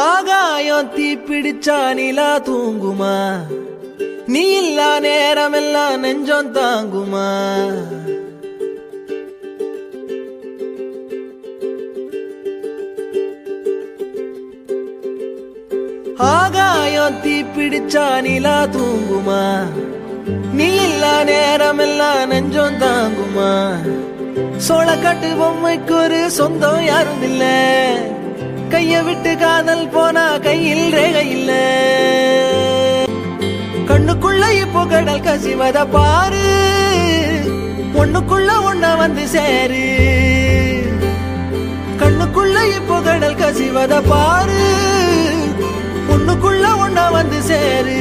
ஆகாயம் தீ பிடிச்சா நிலா தூங்குமா நீ இல்லா நேரம் எல்லாம் நெஞ்சம் தாங்குமா ஆகாயம் தீ பிடிச்சா நிலா தூங்குமா நீ இல்லா நேரம் எல்லாம் நெஞ்சம் தாங்குமா சோளக்காட்டு பொம்மைக்கு ஒரு சொந்தம் யாரும் இல்ல கைய விட்டு காதல் போனா கையில் ரேகை இல்ல கண்ணுக்குள்ள இப்போ கடல் கசிவத பாரு ஒண்ணுக்குள்ள ஒண்ண வந்து சேரு கண்ணுக்குள்ள இப்போ கடல் கசிவத பாரு ஒண்ணுக்குள்ள ஒண்ண வந்து சேரு